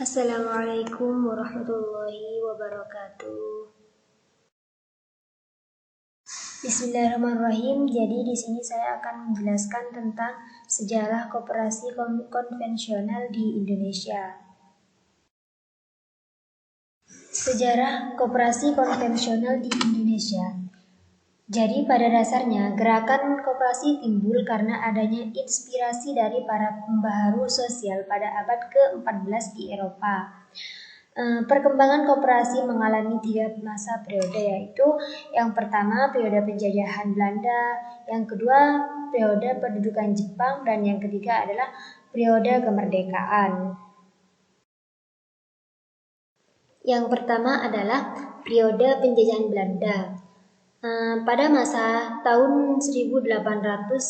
Assalamualaikum warahmatullahi wabarakatuh. Bismillahirrahmanirrahim. Jadi di sini saya akan menjelaskan tentang sejarah koperasi konvensional di Indonesia. Sejarah koperasi konvensional di Indonesia. Jadi pada dasarnya gerakan koperasi timbul karena adanya inspirasi dari para pembaharu sosial pada abad ke-14 di Eropa. Perkembangan koperasi mengalami 3 masa periode, yaitu yang pertama periode penjajahan Belanda, yang kedua periode pendudukan Jepang, dan yang ketiga adalah periode kemerdekaan. Yang pertama adalah periode penjajahan Belanda. Pada masa tahun 1896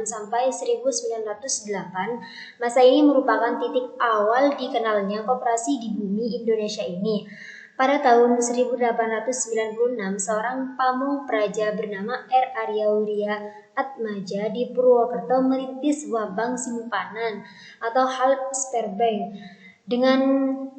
sampai 1908, masa ini merupakan titik awal dikenalnya koperasi di bumi Indonesia ini. Pada tahun 1896, seorang pamong praja bernama R. Arya Wirya Atmaja di Purwokerto merintis sebuah bank simpanan atau Halbsperbank dengan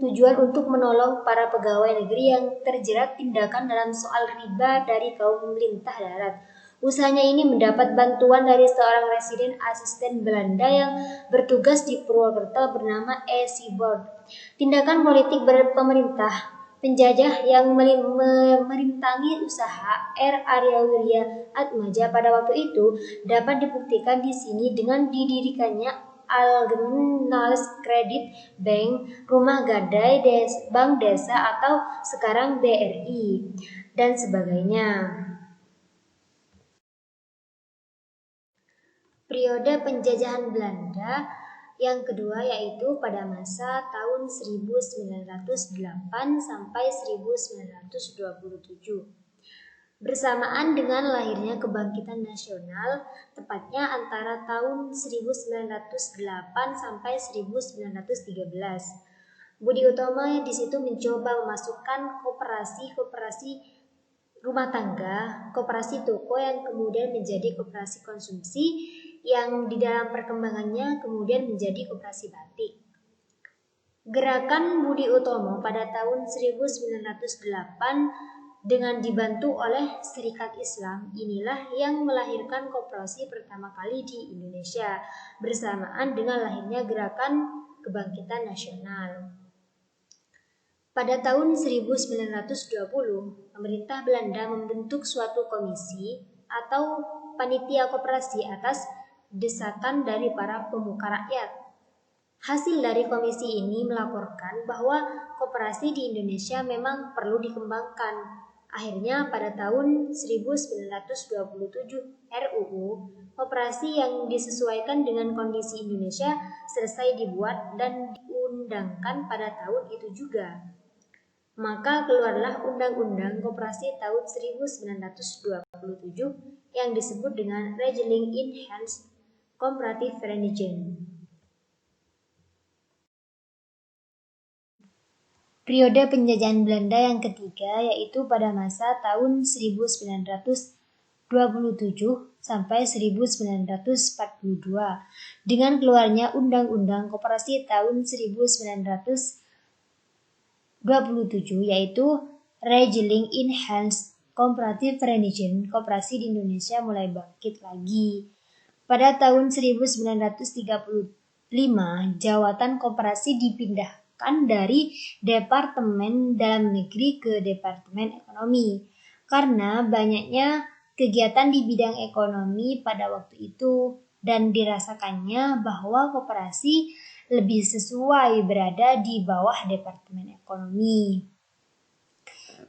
tujuan untuk menolong para pegawai negeri yang terjerat tindakan dalam soal riba dari kaum pemerintah darat. Usahanya ini mendapat bantuan dari seorang residen asisten Belanda yang bertugas di Purwokerto bernama E. Siebold. Tindakan politik pemerintah penjajah yang merintangi usaha R. Arya Wirya Atmaja pada waktu itu dapat dibuktikan di sini dengan didirikannya Algemeen Credit Bank, Rumah Gadai, Bank Desa atau sekarang BRI, dan sebagainya. Periode penjajahan Belanda yang kedua yaitu pada masa tahun 1908 sampai 1927. Bersamaan dengan lahirnya kebangkitan nasional, tepatnya antara tahun 1908 sampai 1913. Budi Utomo di situ mencoba memasukkan koperasi rumah tangga, koperasi toko yang kemudian menjadi koperasi konsumsi, yang di dalam perkembangannya kemudian menjadi koperasi batik. Gerakan Budi Utomo pada tahun 1908 dengan dibantu oleh Serikat Islam inilah yang melahirkan koperasi pertama kali di Indonesia bersamaan dengan lahirnya gerakan kebangkitan nasional. Pada tahun 1920, pemerintah Belanda membentuk suatu komisi atau panitia koperasi atas desakan dari para pemuka rakyat. Hasil dari komisi ini melaporkan bahwa koperasi di Indonesia memang perlu dikembangkan. Akhirnya pada tahun 1927 RUU koperasi yang disesuaikan dengan kondisi Indonesia selesai dibuat dan diundangkan pada tahun itu juga. Maka keluarlah Undang-Undang Koperasi tahun 1927 yang disebut dengan Regeling Enhanced Cooperative Vereniging. Periode penjajahan Belanda yang ketiga yaitu pada masa tahun 1927 sampai 1942 dengan keluarnya Undang-Undang Koperasi tahun 1927 yaitu Regeling Enhanced Cooperative Vereniging. Koperasi di Indonesia mulai bangkit lagi. Pada tahun 1935 jawatan koperasi dipindahkan dari Departemen Dalam Negeri ke Departemen Ekonomi karena banyaknya kegiatan di bidang ekonomi pada waktu itu dan dirasakannya bahwa koperasi lebih sesuai berada di bawah Departemen Ekonomi.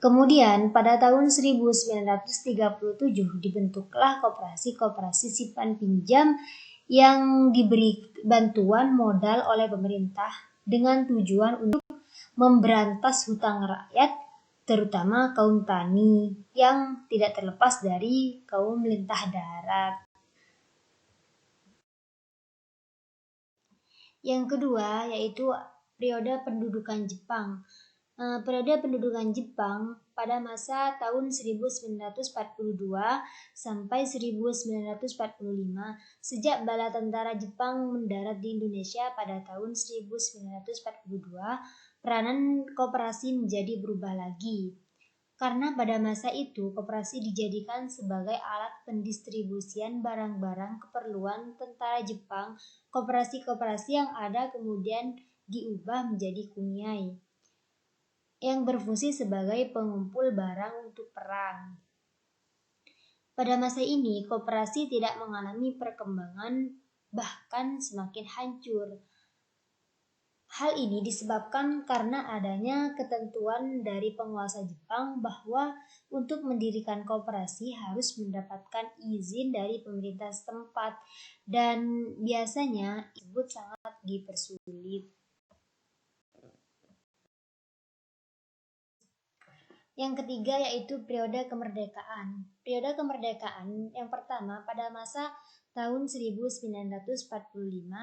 Kemudian pada tahun 1937 dibentuklah koperasi simpan pinjam yang diberi bantuan modal oleh pemerintah dengan tujuan untuk memberantas hutang rakyat, terutama kaum tani yang tidak terlepas dari kaum lintah darat. Yang kedua yaitu periode pendudukan Jepang. periode pendudukan Jepang pada masa tahun 1942 sampai 1945. Sejak bala tentara Jepang mendarat di Indonesia pada tahun 1942, peranan koperasi menjadi berubah lagi. Karena pada masa itu koperasi dijadikan sebagai alat pendistribusian barang-barang keperluan tentara Jepang. Koperasi-koperasi yang ada kemudian diubah menjadi kunyai yang berfungsi sebagai pengumpul barang untuk perang. Pada masa ini koperasi tidak mengalami perkembangan, bahkan semakin hancur. Hal ini disebabkan karena adanya ketentuan dari penguasa Jepang bahwa untuk mendirikan koperasi harus mendapatkan izin dari pemerintah setempat dan biasanya disebut sangat dipersulit. Yang ketiga yaitu periode kemerdekaan. Periode kemerdekaan yang pertama pada masa tahun 1945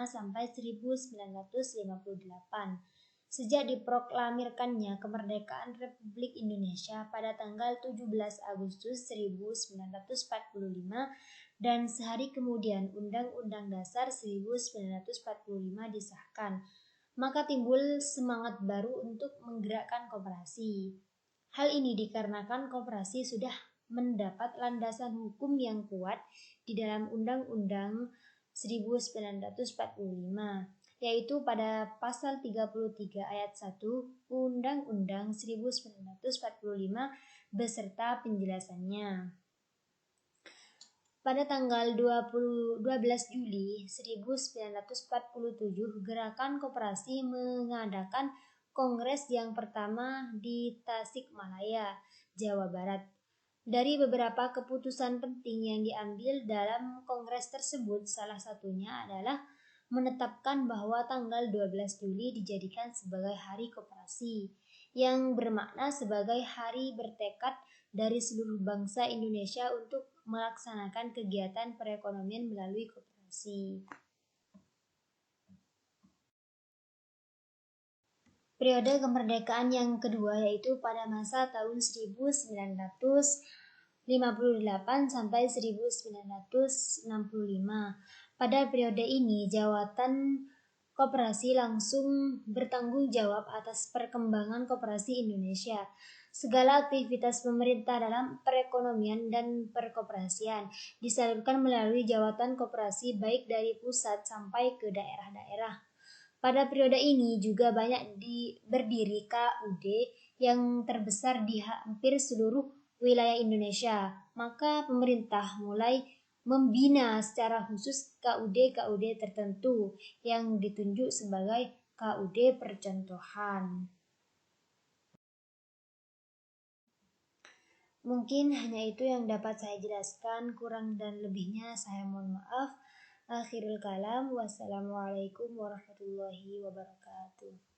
sampai 1958. Sejak diproklamirkannya kemerdekaan Republik Indonesia pada tanggal 17 Agustus 1945 dan sehari kemudian Undang-Undang Dasar 1945 disahkan, maka timbul semangat baru untuk menggerakkan koperasi. Hal ini dikarenakan koperasi sudah mendapat landasan hukum yang kuat di dalam Undang-Undang 1945, yaitu pada pasal 33 ayat 1 Undang-Undang 1945 beserta penjelasannya. Pada tanggal 12 Juli 1947, Gerakan Koperasi mengadakan kongres yang pertama di Tasikmalaya, Jawa Barat. Dari beberapa keputusan penting yang diambil dalam kongres tersebut, salah satunya adalah menetapkan bahwa tanggal 12 Juli dijadikan sebagai Hari Koperasi, yang bermakna sebagai hari bertekad dari seluruh bangsa Indonesia untuk melaksanakan kegiatan perekonomian melalui koperasi. Periode kemerdekaan yang kedua yaitu pada masa tahun 1958 sampai 1965. Pada periode ini, jawatan koperasi langsung bertanggung jawab atas perkembangan koperasi Indonesia. Segala aktivitas pemerintah dalam perekonomian dan perkoperasian disalurkan melalui jawatan koperasi baik dari pusat sampai ke daerah-daerah. Pada periode ini juga banyak berdiri KUD yang terbesar di hampir seluruh wilayah Indonesia. Maka pemerintah mulai membina secara khusus KUD-KUD tertentu yang ditunjuk sebagai KUD percontohan. Mungkin hanya itu yang dapat saya jelaskan, kurang dan lebihnya saya mohon maaf. Akhirul kalam, wassalamualaikum warahmatullahi wabarakatuh.